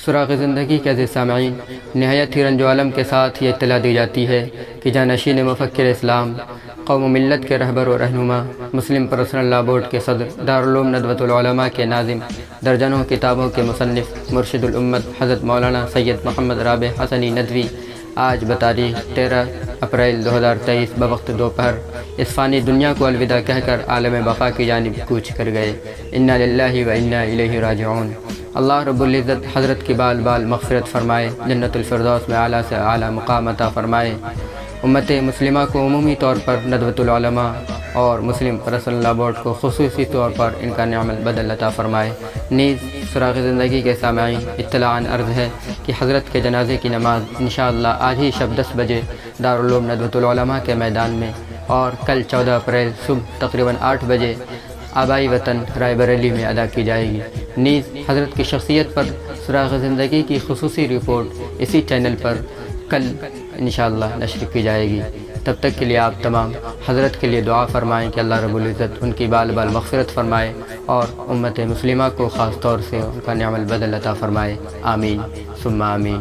سراغ زندگی کے عزیز سامعین، نہایت ہی رنج و الم کے ساتھ یہ اطلاع دی جاتی ہے کہ جانشین مفکر اسلام، قوم و ملت کے رہبر و رہنما، مسلم پرسنل لا بورڈ کے صدر، دارالعلوم ندوۃ العلماء کے ناظم، درجنوں کتابوں کے مصنف، مرشد الامت حضرت مولانا سید محمد رابع حسنی ندوی آج بتاریخ 13 اپریل 2023 بوقت دوپہر اس فانی دنیا کو الوداع کہہ کر عالم بقا کی جانب کوچ کر گئے۔ انا للہ و انا الیہ راجعون۔ اللہ رب العزت حضرت کی بال بال مغفرت فرمائے، جنت الفردوس میں اعلیٰ سے اعلیٰ مقام عطا فرمائے۔ امت مسلمہ کو عمومی طور پر ندوۃ العلماء اور مسلم پرسنل لا بورڈ کو خصوصی طور پر ان کا نعم البدل عطا فرمائے۔ نیز سراغ زندگی کے سامعین، اطلاعاً عرض ہے کہ حضرت کے جنازے کی نماز انشاءاللہ آج ہی شب 10 بجے دارالعلوم ندوۃ العلماء کے میدان میں اور کل 14 اپریل صبح تقریباً 8 بجے آبائی وطن رائے بریلی میں ادا کی جائے گی۔ نیز حضرت کی شخصیت پر سراغ زندگی کی خصوصی رپورٹ اسی چینل پر کل انشاءاللہ نشر کی جائے گی۔ تب تک کے لیے آپ تمام حضرت کے لیے دعا فرمائیں کہ اللہ رب العزت ان کی بال بال مغفرت فرمائے اور امت مسلمہ کو خاص طور سے ان کا نعم البدل عطا فرمائے۔ آمین ثم آمین۔